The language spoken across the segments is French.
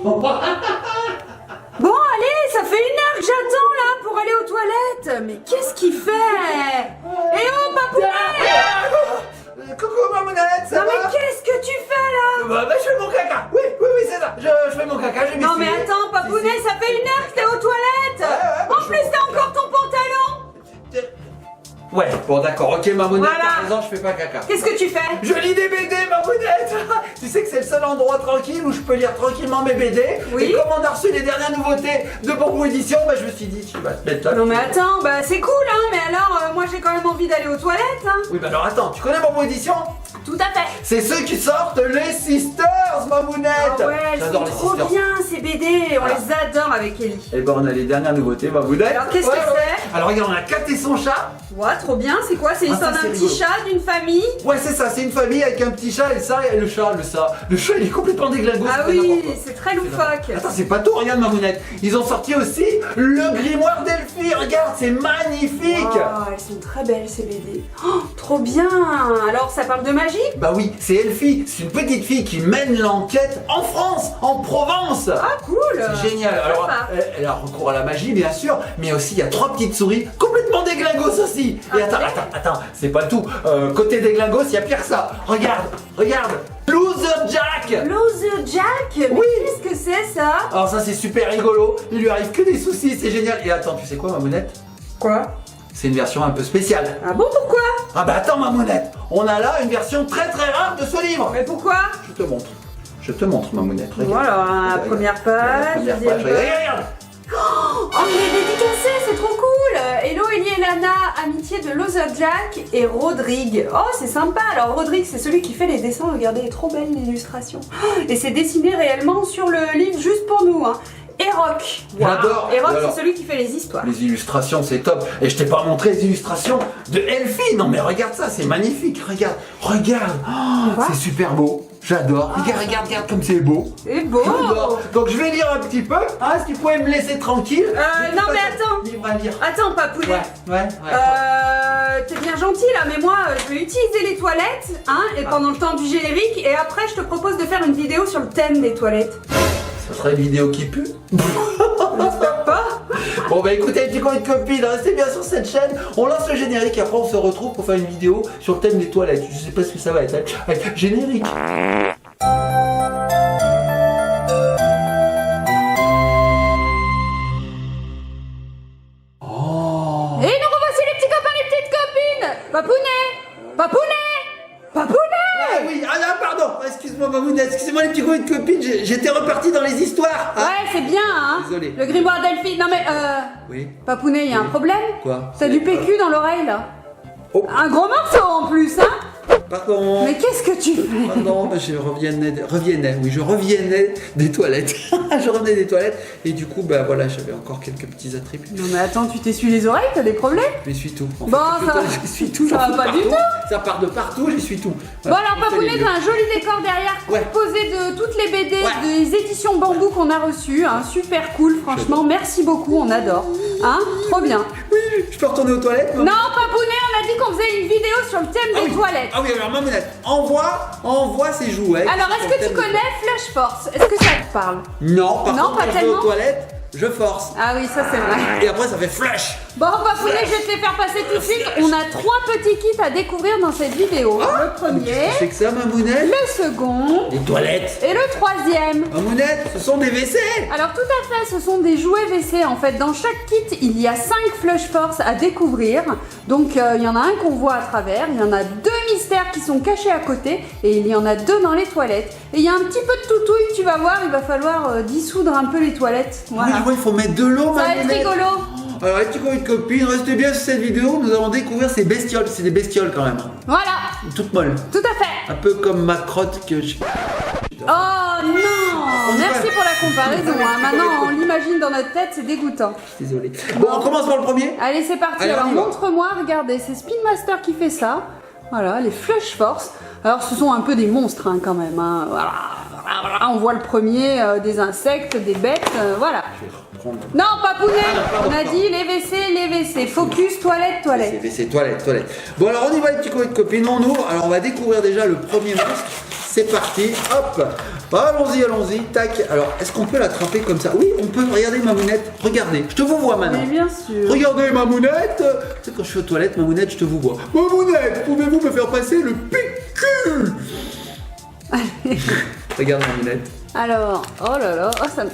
Bon, allez, ça fait 1 heure que j'attends là pour aller aux toilettes. Mais qu'est-ce qu'il fait? Eh oh, Papounet! Coucou Mamounette, ça Non va? mais qu'est-ce que tu fais là? Bah, je fais mon caca. Oui, c'est ça. Je fais mon caca, je Non mais attends, Papounet, ça fait 1 heure que t'es aux toilettes. Ouais, En plus, t'as encore ton pantalon. Ouais, bon d'accord, ok Mamounette, Voilà. t'as raison, je fais pas caca. Qu'est-ce que tu fais? Je lis des BD, Mamounette. Tu sais que c'est le seul endroit tranquille où je peux lire tranquillement mes BD. Oui. Et comme on a reçu les dernières nouveautés de Bambou Édition, bah je me suis dit, tu vas te mettre là. Non mais attends, bah c'est cool hein, mais alors moi j'ai quand même envie d'aller aux toilettes hein. Oui, bah alors attends, tu connais Bambou Édition? Tout à fait. C'est ceux qui sortent les Sisters, Mamounette. Ah ouais, elles J'adore sont les trop Sisters. bien ces BD, on Voilà. les adore avec Ellie. Et ben on a les dernières nouveautés, Mamounette. Alors, qu'est-ce que c'est? Alors regarde, on a Kat et son chat. Ouais, trop bien, c'est quoi? C'est l'histoire ça, d'un c'est petit rigolo. chat, d'une famille? Ouais, c'est ça, c'est une famille avec un petit chat et ça, et le chat, le chat il est complètement déglingo. Ah c'est n'importe oui, quoi. c'est très loufoque. Attends, c'est pas tout, regarde Mamounette. Ils ont sorti aussi le grimoire d'Elfie, regarde, c'est magnifique. Oh, elles sont très belles ces BD. Oh, trop bien. Alors ça parle de magie? Bah oui, c'est Elfie, c'est une petite fille qui mène l'enquête en France, en Provence. Ah cool. C'est génial. Alors, Sympa. elle a recours à la magie, bien sûr, mais aussi il y a 3 petites souris complètement déglingos aussi. Et attends, c'est pas tout. Côté déglingos, il y a pire que ça. Regarde. Loser Jack. Loser Jack? Mais Oui. qu'est-ce que c'est ça? Alors ça, c'est super rigolo. Il lui arrive que des soucis, c'est génial. Et attends, tu sais quoi, Mamounette? Quoi? C'est une version un peu spéciale. Ah bon, pourquoi? Ah bah attends, Mamounette, on a là une version très très rare de ce livre. Mais pourquoi? Je te montre, Mamounette. Regarde. Voilà, première page, Première deuxième page. page. Regarde. Oh, il est dédicacé, c'est trop cool! Hello, Ellie et Lana, amitié de Loser Jack et Rodrigue. Oh, c'est sympa! Alors, Rodrigue, c'est celui qui fait les dessins. Regardez, elle est trop belle l'illustration. Oh, et c'est dessiné réellement sur le livre juste pour nous. Hein. Eroc. J'adore. Eroc, Alors, c'est celui qui fait les histoires. les illustrations, c'est top. Et je t'ai pas montré les illustrations de Elfie. Non mais regarde ça, c'est magnifique. Regarde. Oh, Quoi? c'est super beau. J'adore. Regarde comme c'est beau. C'est beau! J'adore. Donc je vais lire un petit peu. Hein, est-ce que tu pouvais me laisser tranquille? Non, mais attends. Livre à lire. Attends, Papounet. Ouais. T'es bien gentil là, mais moi je vais utiliser les toilettes, hein, et pendant le temps du générique, et après je te propose de faire une vidéo sur le thème des toilettes. Ça serait une vidéo qui pue. J'espère pas. Bon bah écoutez les petits copains de copines, restez bien sur cette chaîne. On lance le générique et après on se retrouve pour faire une vidéo sur le thème des toilettes. Je sais pas ce que ça va être. Allez, générique. Oh. Et nous revoici les petits copains, les petites copines. Papounet. Ah oui, ah là, pardon, excuse-moi Mamounette, excusez-moi les petits copains de copines, j'étais reparti dans les histoires. Ah. Ouais, c'est bien, hein. Désolé. Le grimoire d'Elfie. Non mais, Oui. Papounet, il y a un problème? Quoi? T'as du PQ dans l'oreille là. Oh. Un gros morceau en plus, hein. Pardon. Mais qu'est-ce que tu fais? Pardon, bah, je revenais des toilettes. Je revenais des toilettes et du coup, bah voilà, j'avais encore quelques petits attributs. Non mais attends, tu t'essuies les oreilles, t'as des problèmes? J'essuie tout. En Bon, fait, ça- j'essuie tout. ça j'en va fous pas du partout. tout. Ça part de partout, j'essuie tout. Bon Voilà, alors on fait Papounet, les deux. t'as un joli décor derrière Ouais. composé de toutes les BD Ouais. des éditions Bambou qu'on a reçues, hein. Super cool, franchement, merci beaucoup, on adore. Hein? Trop bien. Oui, je peux retourner aux toilettes? Non Papounet, on a dit qu'on faisait une vidéo sur le thème Ah des oui. toilettes. Ah oui, alors Mamounette, envoie ces jouets. Alors est-ce que tu connais Flush Force? Est-ce que ça te parle? Non, par Non, contre, pas quand je vais tellement. aux toilettes, je force. Ah oui, ça c'est vrai. Et après, ça fait flash. Bon Papounet, je vais te les faire passer tout de suite. On a 3 petits kits à découvrir dans cette vidéo. Le premier, C'est que ça, Mamounette? le second Les toilettes. et le troisième. Mamounette, ce sont des WC. Alors tout à fait, ce sont des jouets WC. En fait, dans chaque kit, il y a 5 Flush Force à découvrir. Donc il y en a un qu'on voit à travers, il y en a 2 mystères qui sont cachés à côté et il y en a 2 dans les toilettes. Et il y a un petit peu de toutouille, tu vas voir, il va falloir dissoudre un peu les toilettes. Oui, Voilà. je vois, il faut mettre de l'eau, Ça va être Mamounette. rigolo. Alors, les petits copains de copines, restez bien sur cette vidéo. Nous allons découvrir ces bestioles. C'est des bestioles quand même. Voilà, Toutes molles. tout à fait. Un peu comme ma crotte que je. Oh non, merci pour la comparaison. Hein. Maintenant, on l'imagine dans notre tête, c'est dégoûtant. Désolé. Bon, on commence par le premier. Allez, c'est parti. Allez, on Alors, y va. montre-moi, regardez, c'est Spin Master qui fait ça. Voilà, les Flush Force. Alors, ce sont un peu des monstres hein, quand même. Hein. Voilà. On voit le premier, des insectes, des bêtes, voilà. Je vais reprendre. Non, Papounet, pardon, on a dit les WC. Focus, toilette, C'est toilette. WC, toilette. Bon, alors on y va, les petits copains de copines. On ouvre. Alors, on va découvrir déjà le premier monstre. C'est parti. Hop. Allons-y, allons-y, tac. Alors, est-ce qu'on peut l'attraper comme ça? Oui, on peut. Regardez, Mamounette, regardez. Je te vous vois maintenant. Mais bien sûr. Regardez, Mamounette. Tu sais, quand je suis aux toilettes, Mamounette, je te vous vois. Mamounette, pouvez-vous me faire passer le pécule? Regarde, Mamounette. Alors, oh là là, oh, ça...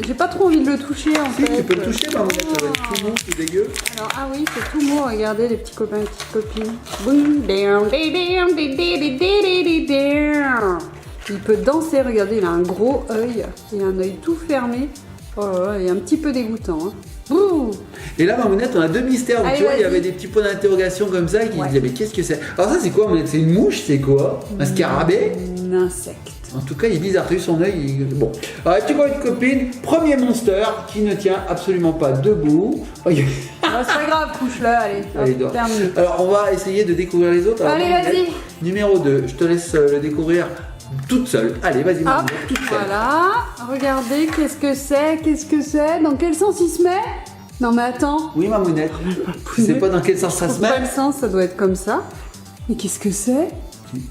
j'ai pas trop envie de le toucher en Si, fait. tu peux le toucher, Mamounette, ça va être tout mou, tout dégueu. Alors, ah oui, c'est tout mou, regardez les petits copains et petites copines. Boum, down, down, down. Il peut danser, regardez, il a un gros œil. Il a un œil tout fermé. Oh là là, il est un petit peu dégoûtant. Hein. Bouh. Et là, Mamounette, on a deux mystères. Donc, Allez, tu vois, il y vas-y. avait des petits points d'interrogation comme ça qui disaient, mais qu'est-ce que c'est? Alors, ça, c'est quoi, Mamounette? C'est une mouche, c'est quoi? Un scarabée? Un insecte. En tout cas, il est bizarre. Tu as vu son œil? Bon. Alors, tu vois une copine, premier monster qui ne tient absolument pas debout. Regarde. Ah, c'est pas grave, couche-le, allez. Allez, Hop, dors. terminé. Alors, on va essayer de découvrir les autres. Alors, Allez, Mamounette, vas-y. Numéro 2, je te laisse le découvrir toute seule. Allez, vas-y, Hop, Mamounette, toute seule. voilà. Regardez, qu'est-ce que c'est? Qu'est-ce que c'est? Dans quel sens il se met? Non mais attends. Oui, Mamounette. Tu sais pas dans quel sens ça se Pas met? le sens, ça doit être comme ça. Mais qu'est-ce que c'est? Qui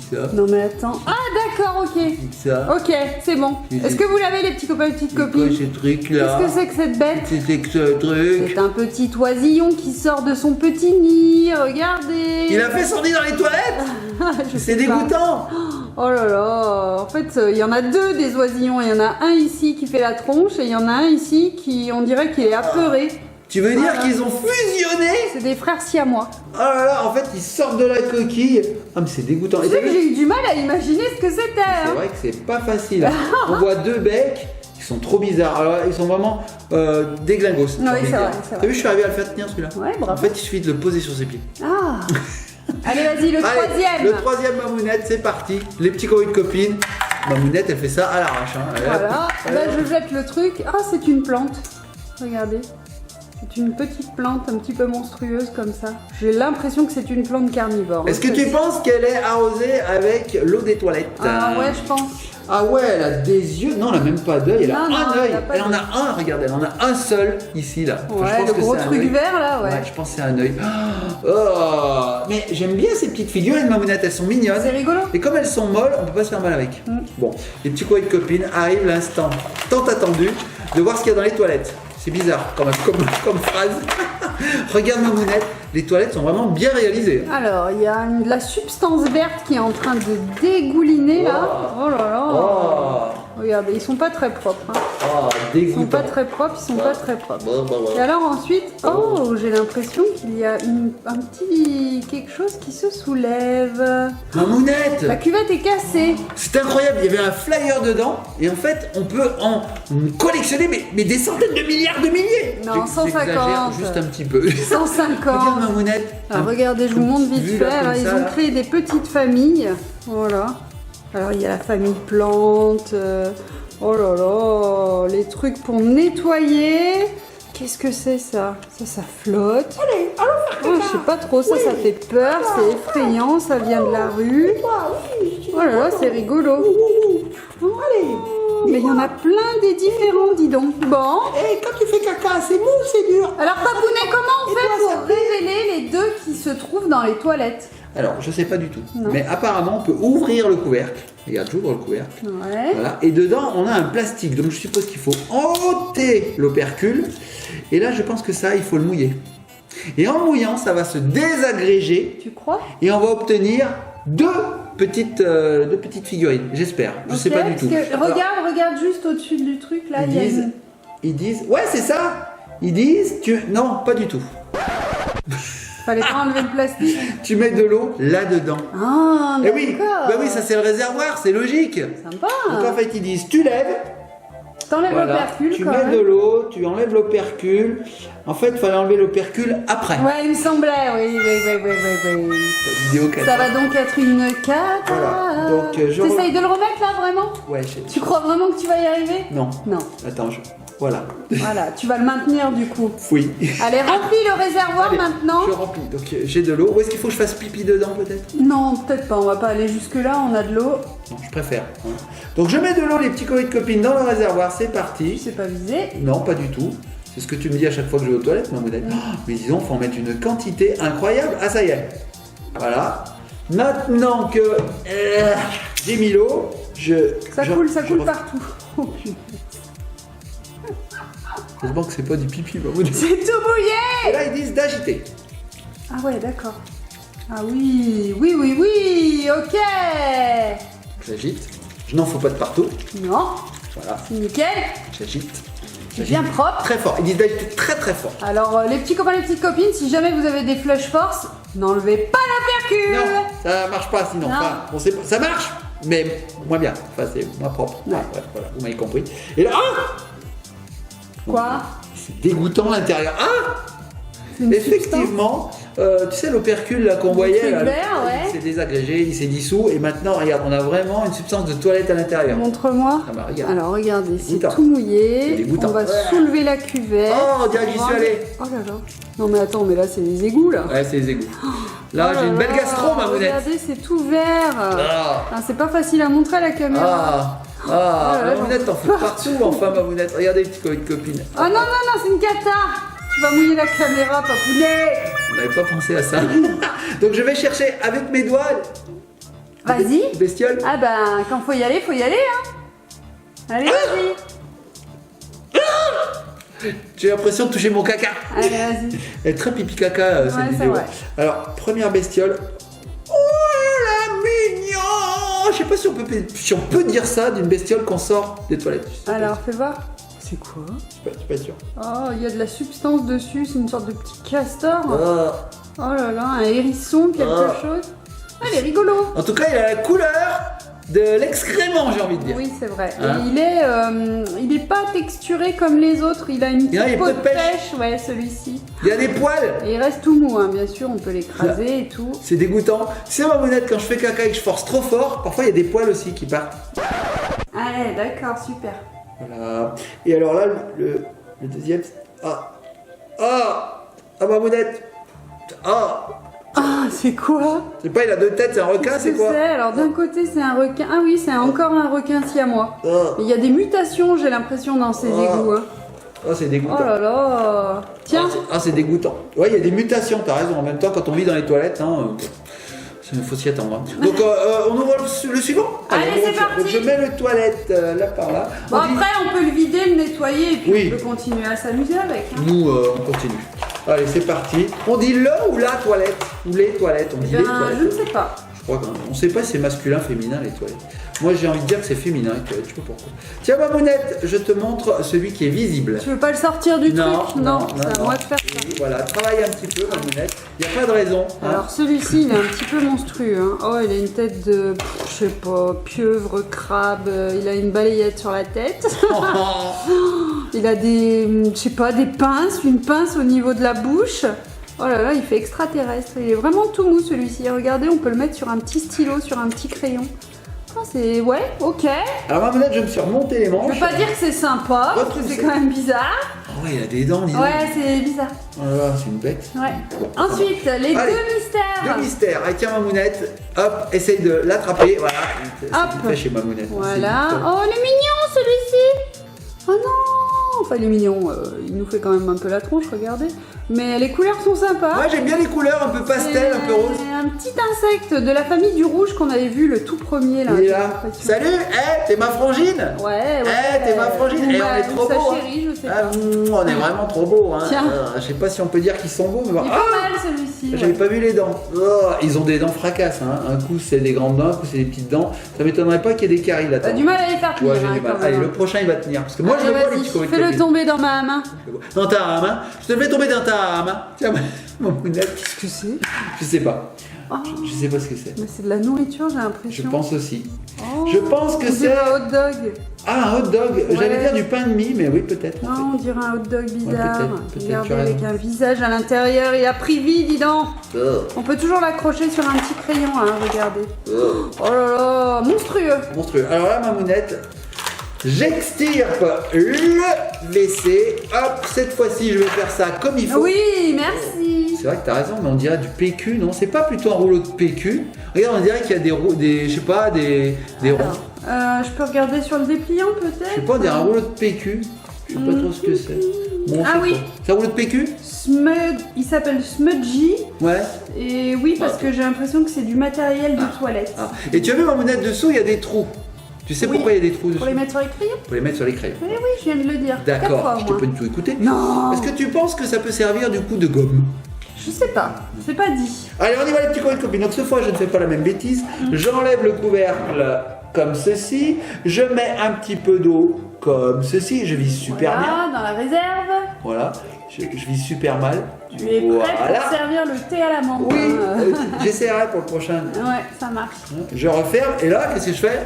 c'est ça? Non mais attends. Ah d'accord, ok. C'est ça? Ok, c'est bon. Est-ce que vous l'avez les petits copains et petites C'est quoi copines? ce truc-là? Qu'est-ce que c'est que cette bête? C'était que ce truc? C'est un petit oisillon qui sort de son petit nid, regardez. Il a fait son nid dans les toilettes? Je C'est sais pas. dégoûtant! Oh là là. En fait, il y en a deux des oisillons. Il y en a un ici qui fait la tronche et il y en a un ici qui, on dirait qu'il est apeuré. Tu veux dire Voilà. qu'ils ont fusionné? C'est des frères siamois. Oh là là, en fait, ils sortent de la coquille. Ah, mais c'est dégoûtant. Tu Et sais t'as que vu? j'ai eu du mal à imaginer ce que c'était. C'est Hein. vrai que c'est pas facile. On voit deux becs qui sont trop bizarres. Alors, ils sont vraiment déglingos. Oui, c'est vrai, c'est T'as vrai. vu, je suis arrivé à le faire tenir celui-là. Ouais, En bravo. fait, il suffit de le poser sur ses pieds. Ah. Allez, vas-y, le Allez, troisième. le troisième Mamounette, c'est parti. Les petits copains de copines. Mamounette, elle fait ça à l'arrache. Hein. Allez, hop. Voilà. Là, je jette le truc. Ah, c'est une plante. Regardez. C'est une petite plante un petit peu monstrueuse comme ça. J'ai l'impression que c'est une plante carnivore. Est-ce que tu penses qu'elle est arrosée avec l'eau des toilettes? Ah ouais, je pense. Ah ouais, elle a des yeux. Non, elle a même pas d'œil. Elle a Non, un non, œil. elle a pas Elle en a un, regarde, elle en a un seul ici, là. Enfin, Ouais, je pense le que gros c'est un truc œil. vert là, ouais. Ouais, je pense que c'est un œil. Oh, mais j'aime bien ces petites figurines, Mamounette, elles sont mignonnes. C'est rigolo. Et comme elles sont molles, on peut pas se faire mal avec. Bon, les petits coins de copines arrivent l'instant tant attendu de voir ce qu'il y a dans les toilettes. C'est bizarre quand même comme phrase. Regarde Mamounette, les toilettes sont vraiment bien réalisées. Alors, il y a de la substance verte qui est en train de dégouliner là. Oh là là. Oh, Regardez, ils sont pas très propres. Hein. oh Ils sont dégoûtant. pas très propres, ils sont pas très propres. Bon, bon, bon. Et alors ensuite, oh, j'ai l'impression qu'il y a un petit quelque chose qui se soulève. Mamounette, La cuvette est cassée. c'est incroyable, il y avait un flyer dedans et en fait on peut en collectionner mais des centaines de milliards de milliers. Non, 150. J'exagère juste un petit peu. 150. Regarde Mamounette. Alors regardez, je vous montre vite Vu fait. là, comme Alors, ils ça, ont là. créé des petites familles. Voilà. Alors il y a la famille plante. Oh là là, les trucs pour nettoyer. Qu'est-ce que c'est ça? Ça flotte. Allez, allons faire je sais pas trop, ça fait peur, c'est effrayant, ça vient de la rue. Oh là là, c'est rigolo. Allez. Mais il y en a plein des différents, dis donc. Bon. Et quand tu fais caca, c'est mou, c'est dur. Alors Papounet, comment on Et fait toi, pour ça fait révéler les deux qui se trouvent dans les toilettes? Alors je sais pas du tout, Non. mais apparemment on peut ouvrir le couvercle. Regarde, j'ouvre le couvercle. Ouais. Voilà. Et dedans on a un plastique, donc je suppose qu'il faut ôter l'opercule. Et là je pense que ça il faut le mouiller. Et en mouillant ça va se désagréger Tu crois? et on va obtenir deux petites figurines, j'espère. Je sais Ok, pas du parce tout. que Alors, regarde juste au-dessus du truc là, il y a une... ils disent, ouais c'est ça. Ils disent, non pas du tout. Fallait pas enlever le plastique. Tu mets de l'eau là-dedans. Ah, Eh oui, d'accord. bah oui, ça c'est le réservoir, c'est logique. Sympa. Donc en fait ils disent, tu lèves, T'enlèves voilà, l'opercule tu quand mets même. de l'eau, tu enlèves l'opercule. En fait, il fallait enlever l'opercule après. Ouais, il me semblait, oui. La vidéo qu'elle Ça fait. va donc être une cata. Voilà, donc, je T'essayes de le remettre là, vraiment? Ouais, Tu crois vraiment que tu vas y arriver? Non, Non. attends, voilà. Voilà, tu vas le maintenir du coup. Oui. Allez, remplis le réservoir Allez, maintenant. Je remplis. Donc j'ai de l'eau. Où est-ce qu'il faut que je fasse pipi dedans peut-être? Non, peut-être pas, on va pas aller jusque là, on a de l'eau. Non, je préfère. Hein. Donc je mets de l'eau, les petits copains de copines, dans le réservoir, c'est parti. C'est pas visé. Non, pas du tout. C'est ce que tu me dis à chaque fois que je vais aux toilettes, Mamounette. Oh, mais disons, faut en mettre une quantité incroyable. Ah, ça y est. Voilà. Maintenant que j'ai mis l'eau, Ça coule partout. Oh, putain. Heureusement que c'est pas du pipi, Mamounette. C'est tout mouillé. Et là, ils disent d'agiter. Ah ouais, d'accord. Ah oui, ok. J'agite. Je n'en fous pas de partout. Non, Voilà, c'est nickel. j'agite. C'est bien propre. Très fort. Ils disent d'agiter très très fort. Alors, les petits copains, les petites copines, si jamais vous avez des flush force, n'enlevez pas l'opercule. Non, ça marche pas sinon. Non. Enfin, on sait pas, ça marche, mais moins bien. Enfin, c'est moins propre. Ouais. Enfin, bref, voilà, vous m'avez compris. Et là, Quoi? c'est dégoûtant l'intérieur. C'est une Effectivement, tu sais l'opercule là qu'on voyait, truc là, vert, ouais. il s'est désagrégé, il s'est dissous, et maintenant, regarde, on a vraiment une substance de toilette à l'intérieur. Montre-moi. Ah bah, regarde. Alors, regardez, c'est Dégoûtant. tout mouillé. C'est dégoûtant. On va Ouais. soulever la cuvette. Oh, on dirait que j'y suis allé. Oh là là. Non, mais attends, mais là, c'est des égouts, là. Ouais, c'est les égouts. Là, Oh j'ai là une belle là, gastro, ma mounette. Regardez, c'est tout vert. Ah. Ah, c'est pas facile à montrer à la caméra. Ma mounette, t'en fous partout, enfin, ma mounette. Regardez, petite copine. Oh non, non, non, c'est une cata. Tu vas mouiller la caméra, papounet. On n'avait pas pensé à ça. Donc, je vais chercher avec mes doigts. Vas-y. Bestiole. Ah ben, quand faut y aller, hein. Allez, vas-y. J'ai l'impression de toucher mon caca. Allez, vas-y. Elle est très pipi caca, cette Ouais, c'est vidéo. vrai. Alors, première bestiole. Oh la mignon. Je sais pas si on peut dire ça d'une bestiole qu'on sort des toilettes. Je sais pas. Alors, fais voir. C'est quoi? Je suis pas sûr. Oh, il y a de la substance dessus, c'est une sorte de petit castor. Ah. Oh là là, un hérisson, quelque Ah. chose. Ah, il est rigolo. En tout cas, il a la couleur de l'excrément, j'ai envie de dire. Oui, c'est vrai. Hein? Et il est pas texturé comme les autres. Il a une Il a petite pas peau de de pêche. pêche, ouais, celui-ci. Il y a des poils. Et il reste tout mou, hein, bien sûr, on peut l'écraser et tout. C'est dégoûtant. C'est ma mounette, quand je fais caca et que je force trop fort, parfois il y a des poils aussi qui partent. Allez, d'accord, super. Voilà. Et alors là, le deuxième. Ma mounette. Ah, c'est quoi? C'est pas, il a deux têtes, c'est un requin, Qu'est-ce c'est que quoi? Alors, d'un côté, c'est un requin. Ah oui, c'est encore un requin siamois. Ah. Mais il y a des mutations, j'ai l'impression, dans ces égouts. Hein. C'est dégoûtant. Oh là là. Tiens. C'est dégoûtant. Ouais, il y a des mutations, t'as raison. En même temps, quand on vit dans les toilettes, il faut s'y attendre. Hein. Donc, on ouvre le suivant. Allez, on c'est ouvre- parti. Donc, je mets le toilette là par là. Bon, après, on peut le vider, le nettoyer, et puis Oui. on peut continuer à s'amuser avec. Hein. Nous, on continue. Allez, c'est parti. On dit le ou la toilette? Ou les toilettes? On dit les toilettes. Je ne sais pas. Je crois qu'on ne sait pas si c'est masculin, féminin, les toilettes. Moi, j'ai envie de dire que c'est féminin, les toilettes. Je sais pas pourquoi. Tiens, ma mounette, je te montre celui qui est visible. Tu veux pas le sortir du Non, truc? non, c'est à non. moi de faire ça. Et voilà, travaille un petit peu, ma mounette. Il n'y a pas de raison. hein. Alors celui-ci, il est un petit peu monstrueux. Hein. Oh, il a une tête de, je sais pas, pieuvre, crabe. Il a une balayette sur la tête. Il a des, je sais pas, des pinces, une pince au niveau de la bouche. Oh là là, il fait extraterrestre. Il est vraiment tout mou celui-ci. Regardez, on peut le mettre sur un petit stylo, sur un petit crayon. Ah, c'est, ouais, ok. Alors, ma mounette, je me suis remonté les Je manches. veux pas dire que c'est sympa, parce que c'est quand même bizarre. Oh, ouais, il a des dents, dis donc. Ouais, c'est bizarre. Oh là là, c'est une bête. Ouais. Bon, Ensuite, les Allez, deux mystères. deux mystères. Allez, tiens, ma mounette. Hop, essaye de l'attraper. Voilà. Hop. C'est fait chez ma mounette. Voilà. C'est vite. Oh, il est mignon celui-ci. Oh non. Enfin, il est mignon. Il nous fait quand même un peu la tronche, regardez. Mais les couleurs sont sympas. Moi, j'aime bien les couleurs un peu pastel, un peu rose. C'est un petit insecte de la famille du rouge qu'on avait vu le tout premier là. Il est j'ai là. l'impression. Salut, t'es ma frangine? Ouais, ouais. T'es ma frangine. Ou On est ma- trop ou sa beaux. hein. chérie, je sais Ah, pas. on est vraiment trop beaux. Hein. Tiens. Je sais pas si on peut dire qu'ils sont beaux, mais bon. Il est pas mal celui-ci. J'avais ouais. pas vu les dents. Oh, ils ont des dents fracasses. Hein. Un coup, c'est des grandes dents, un coup, c'est des petites dents. Ça m'étonnerait pas qu'il y ait des caries là-dedans. T'as du mal à les faire tenir. Ouais, j'ai hein, du mal. quand Allez, même. le prochain, il va tenir. Parce que moi, je Allez, le vois, le vas-y, petit Covid fais-le Covid. tomber dans ma main. Dans ta main. Je te le fais tomber dans ta main. Tiens, mon mounette. Qu'est-ce que c'est? Je sais pas. Oh, Je sais pas ce que c'est. mais c'est de la nourriture, j'ai Je l'impression. pense aussi. Oh, Je pense que on c'est- dirait un hot dog. Ah, un hot dog. J'allais Ouais. dire du pain de mie, mais oui, peut-être. en Non, on dirait un hot dog bizarre. peut-être, Regardez, tu as avec raison. un visage à l'intérieur. Il a pris vie, dis donc. fait. Oh, On peut toujours l'accrocher sur un petit crayon, hein, regardez. oh. Oh là là, monstrueux. Monstrueux. Alors là, ma mounette, j'extirpe le WC. Hop, cette fois-ci, je vais faire ça comme il faut. Oui, merci. C'est vrai que t'as raison, mais on dirait du PQ, non? C'est pas plutôt un rouleau de PQ? Regarde, on dirait qu'il y a je sais pas, des ronds. Alors, je peux regarder sur le dépliant peut-être. Je sais pas, on dirait un rouleau de PQ. Je sais pas trop ce que c'est. Bon, Ah c'est oui. quoi C'est un rouleau de PQ? Il s'appelle Smudgy. Ouais. Et oui, parce que j'ai l'impression que c'est du matériel de toilette. Ah. Et tu as vu ma mounette dessous, il y a des trous. Tu sais Oui. pourquoi il y a des trous dessus? Pour les mettre sur les crayons? Pour les mettre sur les crayons. Oui, oui, je viens de le dire. 4 D'accord, fois, je au t'ai moins. pas du tout écouté. Non. Est-ce que tu penses que ça peut servir du coup de gomme? Je sais pas, c'est pas dit. Allez, on y va les petits copains et copines. Donc cette fois, je ne fais pas la même bêtise. J'enlève le couvercle comme ceci. Je mets un petit peu d'eau comme ceci. Je vise super bien. Voilà, dans la réserve. Voilà, je vise super mal. Tu es prêt pour servir le thé à la menthe. Oui, hein. j'essaierai pour le prochain. Ouais, ça marche. Je referme et là, qu'est-ce que je fais?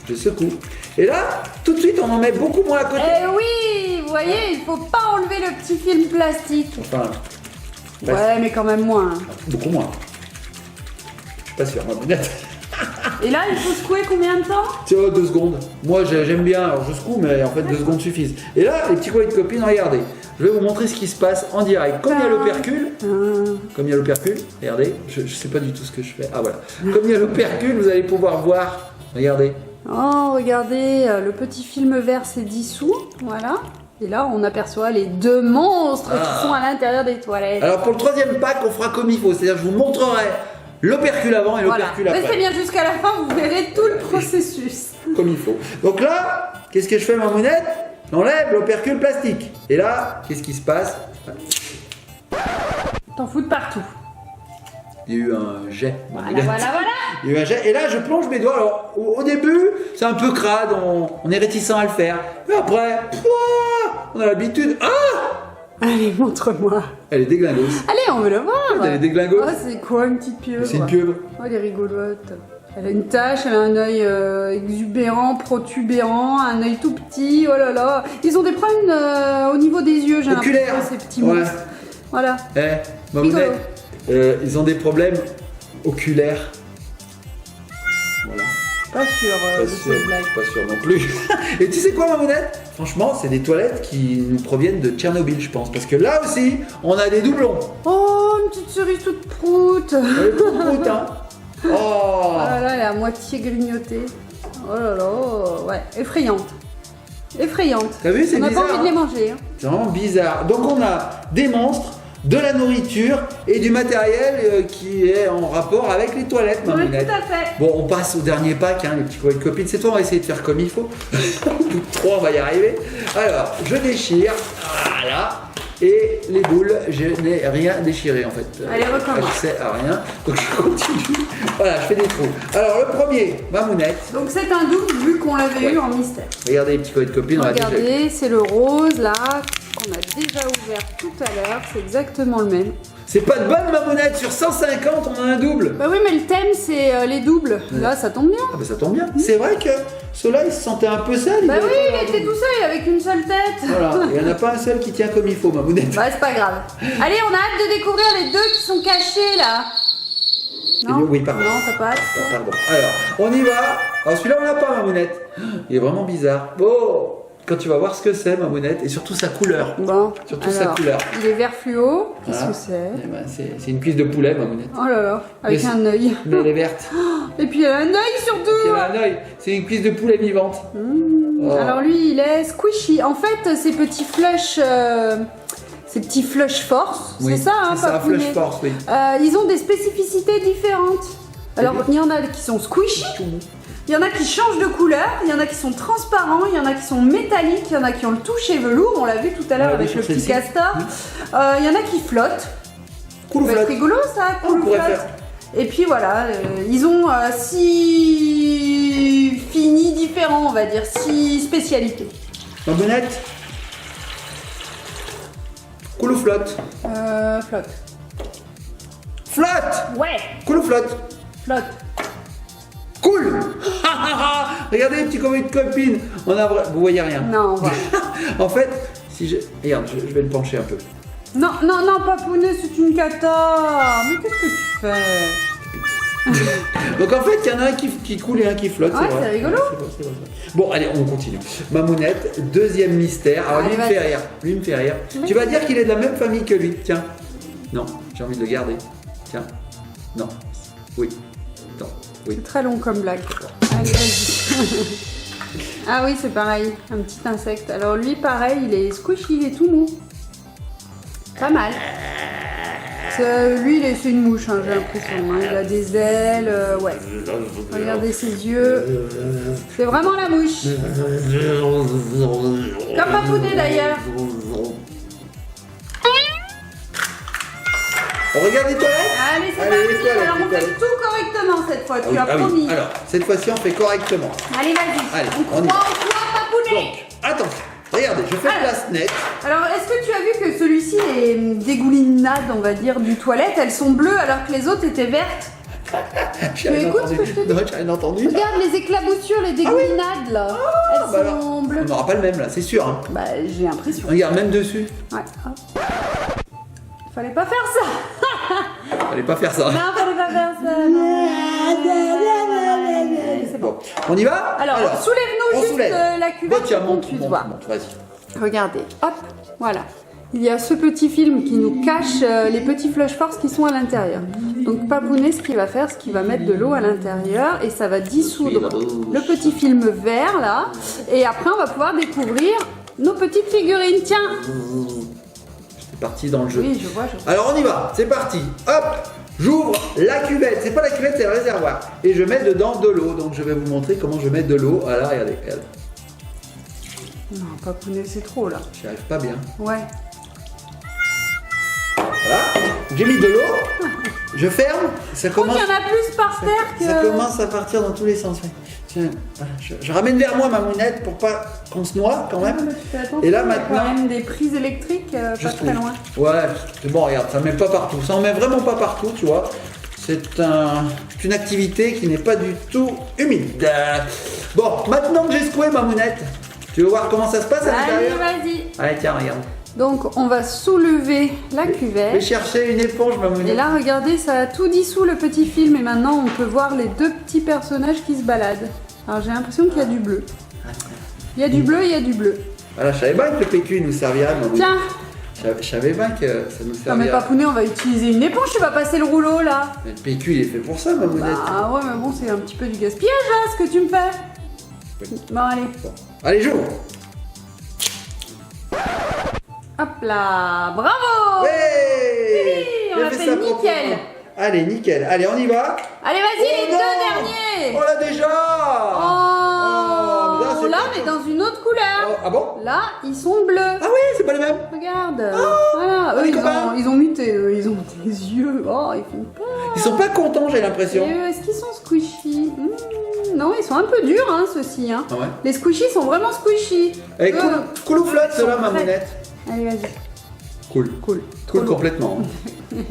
Je secoue. Et là, tout de suite, on en met beaucoup moins à côté. Eh oui, vous voyez, il faut pas enlever le petit film plastique. Enfin, Ouais, mais quand même moins. beaucoup moins. Je suis pas sûr, moi, honnête. Et là, il faut secouer combien de temps? Tiens, 2 secondes. Moi, j'aime bien, alors je secoue, mais en fait, 2 secondes suffisent. Et là, les petits copains et copines, regardez. Je vais vous montrer ce qui se passe en direct. Comme il y a l'opercule, regardez, je sais pas du tout ce que je fais. Ah voilà. Comme il y a l'opercule, vous allez pouvoir voir. Regardez. Oh, regardez, le petit film vert s'est dissous. Voilà. Et là, on aperçoit les 2 monstres qui sont à l'intérieur des toilettes. Alors pour le 3e pack, on fera comme il faut. C'est-à-dire, je vous montrerai l'opercule avant et Voilà. l'opercule après. Restez bien jusqu'à la fin, vous verrez tout le processus. Comme il faut. Donc là, qu'est-ce que je fais, ma mounette? J'enlève l'opercule plastique. Et là, qu'est-ce qui se passe? T'en fous de partout. Il y a eu un jet. ma Voilà, mounette. voilà, voilà. Il y a eu un jet. Et là, je plonge mes doigts. Alors, au début, c'est un peu crade. On est réticent à le faire. Mais après, pouah, on a l'habitude. Ah! Allez, montre-moi. Elle est déglingueuse. Allez, on veut le voir. Elle est déglingueuse. Oh, c'est quoi une petite pieuvre? C'est une pieuvre. Oh, elle est rigolote. Elle a une tache, elle a un œil exubérant, protubérant, un œil tout petit. Oh là là. Ils ont des problèmes au niveau des yeux, j'ai Oculaire. l'impression, ces petits Ouais. monstres. Voilà. Eh, ma Rigolo. mounette, ils ont des problèmes oculaires. Voilà. Pas sûr Pas de sûr, cette blague. pas sûr non plus. Et tu sais quoi, ma mounette? Franchement, c'est des toilettes qui nous proviennent de Tchernobyl, je pense. Parce que là aussi, on a des doublons. Oh, une petite cerise toute proute. Elle est toute proute, hein. Oh. Oh là là, elle est à moitié grignotée. Oh là là, ouais, effrayante. Effrayante. T'as vu, c'est On n'a bizarre. pas envie de les manger. Hein. C'est vraiment bizarre. Donc on a des monstres, de la nourriture et du matériel qui est en rapport avec les toilettes, ma Oui, mounette. tout à fait. Bon, on passe au dernier pack, hein, les petits copains et copines. Cette fois, on va essayer de faire comme il faut. Toutes 3, on va y arriver. Alors, je déchire. Voilà. Et les boules, je n'ai rien déchiré en fait. Allez, recommence. Je sais à rien. Donc je continue. Voilà, je fais des trous. Alors, le premier, ma mounette. Donc c'est un double vu qu'on l'avait eu en mystère. Regardez les petits copains et copines, on l'a déjà eu. Regardez, c'est le rose là qu'on a déjà ouvert tout à l'heure. C'est exactement le même. C'est pas de bonne, ma mounette. Sur 150, on a un double. Bah oui, mais le thème c'est les doubles. Là, ça tombe bien. Ah bah ça tombe bien. C'est vrai que ceux-là, ils se sentaient un peu seuls. Bah avaient oui, pas il leur était double. tout seul avec une seule tête. Voilà, il n'y en a pas un seul qui tient comme il faut, ma mounette. Bah c'est pas grave. Allez, on a hâte de découvrir les 2 qui sont cachés là. Non, Oui, pardon. Non, t'as pas hâte. Pardon. Alors, on y va. Alors celui-là, on l'a pas, ma mounette. Il est vraiment bizarre. Oh, quand tu vas voir ce que c'est, ma mounette, et surtout sa couleur. Bon, Surtout sa alors, couleur. il est vert fluo. Qu'est-ce Voilà. que c'est? Eh ben, c'est une cuisse de poulet, ma mounette. Oh là là, avec Mais un œil. Mais elle est verte. Et puis elle a un œil surtout. Elle a un œil. C'est une cuisse de poulet vivante. Oh. Alors lui, il est squishy. En fait, ces petits flush, force, Oui, c'est ça, hein, c'est ça, Papounet. Flush Force, oui. Ils ont des spécificités différentes. Alors, bien. il y en a qui sont squishy, il y en a qui changent de couleur, il y en a qui sont transparents, il y en a qui sont métalliques, il y en a qui ont le toucher velours, on l'a vu tout à l'heure On l'a vu avec sur le petit celle-ci. castor. Il y en a qui flottent. Cool ou Ça peut être flotte. rigolo ça, On cool pourrait flotte. faire. Et puis voilà, ils ont 6 finis différents, on va dire, 6 spécialités. Ma mounette. Cool ou flotte. Flotte. Flotte. Ouais, Cool ou flotte. flotte. Cool. Regardez les petits copains et copines. On a vous voyez rien. Non, voilà. En fait, si je regarde, je vais le pencher un peu. Non, non, non, Papounet, c'est une cata. Mais qu'est-ce que tu fais? Donc en fait, il y en a un qui coule et un qui flotte. Ouais, vrai. c'est rigolo. C'est vrai. Bon, allez, on continue. Ma mounette, deuxième mystère. Alors lui, Allez, il me fait vas-y. rire. Lui, il me fait rire. Oui. Tu vas dire qu'il est de la même famille que lui. Tiens. Non, j'ai envie de le garder. Tiens. Non. Oui. Non. Oui. C'est très long comme blague. Allez, vas-y. Ah oui, c'est pareil, un petit insecte. Alors lui, pareil, il est squishy, il est tout mou. Pas mal. Lui, c'est une mouche, hein, j'ai l'impression. Hein. Il a des ailes, ouais. Regardez ses yeux. C'est vraiment la mouche. Comme Papounet d'ailleurs. On regarde les toilettes? Allez, c'est Allez, parti. les toilettes, Alors, les on fait toilettes. tout correctement cette fois, tu as Ah oui. promis. Alors, cette fois-ci, on fait correctement. Allez, vas-y. Allez, on on y croit va. en toi, Papounet. Donc, attention. Regardez, je fais place nette. Alors, est-ce que tu as vu que celui-ci, les dégoulinades, on va dire, du toilette, elles sont bleues alors que les autres étaient vertes? J'ai rien écoutes ce entendu. que je te dis? Non, j'ai rien entendu. Regarde les éclaboussures, les dégoulinades là. Elles Bah alors, sont bleues. on n'aura pas le même là, c'est sûr. Hein. Bah, j'ai l'impression. Regarde, même dessus. Ouais. Hop. Fallait pas faire ça. Fallait pas faire ça. Non, fallait pas faire ça. Non. C'est bon. Bon, on y va? Alors, soulève-nous on juste soulève. la cuvette Bon, tiens, pour qu'on monte, puisse monte, voir. monte, vas-y. Regardez, hop, voilà. Il y a ce petit film qui nous cache les petits flush force qui sont à l'intérieur. Donc Papounet, ce qu'il va faire, c'est qu'il va mettre de l'eau à l'intérieur et ça va dissoudre le petit film vert là. Et après, on va pouvoir découvrir nos petites figurines. Tiens. C'est parti dans le jeu. Oui, je vois. Alors on y va, c'est parti. Hop, j'ouvre la cuvette. C'est pas la cuvette, c'est le réservoir. Et je mets dedans de l'eau. Donc je vais vous montrer comment je mets de l'eau. Voilà, regardez, regardez. Non, Papounet, c'est trop là. J'y arrive pas bien. Ouais. Voilà, j'ai mis de l'eau. Je ferme. Ça Je crois commence. qu'il y en a plus par terre que... Ça commence à partir dans tous les sens. Tiens, voilà, je ramène vers moi ma mounette pour pas qu'on se noie quand même. Tu fais attention, Et là il y a maintenant, quand même des prises électriques pas je très trouve. loin. Ouais, c'est bon, regarde, ça met pas partout. Ça en met vraiment pas partout, tu vois. C'est une activité qui n'est pas du tout humide. Bon, maintenant que j'ai secoué ma mounette, tu veux voir comment ça se passe à Allez, l'intérieur? vas-y. Allez, tiens, regarde. Donc, on va soulever la Je vais cuvette. chercher une éponge, ma Et mounette. là, regardez, ça a tout dissous le petit film. Et maintenant, on peut voir les deux petits personnages qui se baladent. Alors, j'ai l'impression qu'il y a du bleu. Il y a du bleu, il y a du bleu. Voilà, je savais bien que le PQ nous servirait, ma mounette. Tiens. Je savais bien que ça nous Non, mais servirait. Papounet, on va utiliser une éponge. Tu vas passer le rouleau, là. Mais le PQ, il est fait pour ça, ma mounette. Ah ouais, mais bon, c'est un petit peu du gaspillage, là, ce que tu me fais. Oui. Bon, allez. Bon. Allez, j'ouvre. Hop là. Bravo. Ouais. on J'ai a fait ça nickel. proprement. Allez, nickel. Allez, on y va. Allez, vas-y, Oh les non. deux derniers. On l'a déjà. Oh, mais là, c'est là, pas on est tout. dans une autre couleur. Oh, ah bon? Là, ils sont bleus. Ah oui, c'est pas les mêmes. Regarde. Voilà, eux, les copains. ils ont muté. Eux, ils ont des yeux. Oh, ils font peur. Ils sont pas contents, j'ai l'impression. Et eux, est-ce qu'ils sont squishy? Non, ils sont un peu durs, hein, ceux-ci. Hein. Ah ouais. Les squishies sont vraiment squishy. Allez, Eux, cool ou flotte, ceux-là, ma prêts. mounette. Allez, vas-y. Cool. Cool. Cool complètement.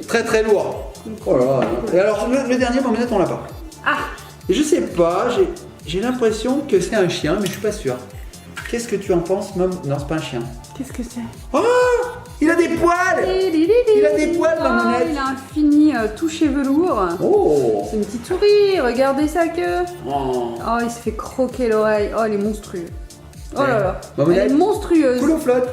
Très très lourd. Oh là là. Et alors, le dernier, ma mounette, on l'a pas. Ah, Et je sais pas, j'ai l'impression que c'est un chien, mais je suis pas sûr. Qu'est-ce que tu en penses, Mom? Non, c'est pas un chien. qu'est-ce que c'est? Oh, il a des poils. Il a des poils, ma mounette. Il a un fini touché velours. Oh. C'est une petite souris, regardez sa queue. Oh. Oh, il se fait croquer l'oreille. Oh, elle est monstrueuse. Oh là là. Bah, Elle est Monette. monstrueuse. Cool ou flotte?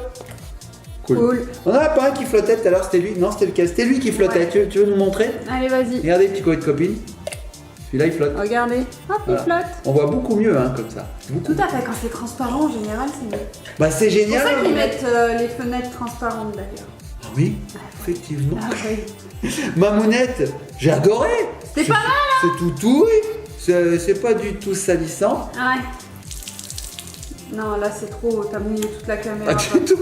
Cool. On en a pas un qui flottait tout à l'heure, c'était lui. Non, c'était lequel? C'était lui qui flottait. Ouais. Tu veux nous montrer? Allez, vas-y. Regardez, petit copain de copine. Celui-là, il flotte. Regardez. Hop, Voilà. il flotte. On voit beaucoup mieux, hein, comme ça. Beaucoup. Tout à fait. Quand c'est transparent, en général, c'est mieux. Bah, c'est C'est pour génial. ça qu'ils ma mettent les fenêtres transparentes, d'ailleurs. Ah oui, effectivement. Ah oui. Ma mounette, j'ai adoré. C'est pas mal, hein? C'est tout toué. C'est pas du tout salissant. Ouais. Non, là, c'est trop. T'as mouillé toute la caméra. Pas du tout.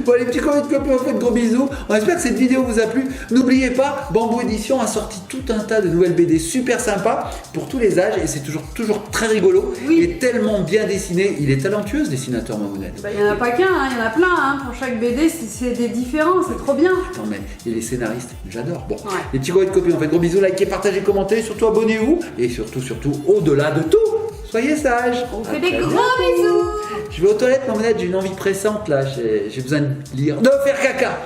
Bon, les petits copains de copains, on fait de gros bisous. On espère que cette vidéo vous a plu. N'oubliez pas, Bamboo Édition a sorti tout un tas de nouvelles BD super sympas pour tous les âges et c'est toujours très rigolo Oui. et tellement bien dessiné. Il est talentueux ce dessinateur, Mamounette. Bah, il y en a pas qu'un, hein, il y en a plein. Hein. Pour chaque BD, c'est des différents. C'est trop bien. Attends, mais il est scénariste, j'adore. Bon, Ouais. les petits copains de copains, on fait de gros bisous, likez, partagez, commentez, surtout abonnez-vous et surtout, au-delà de tout, soyez sages. On À fait des très gros bientôt. bisous. Je vais aux toilettes, Mamounette, j'ai une envie pressante là, j'ai besoin de lire, de faire caca.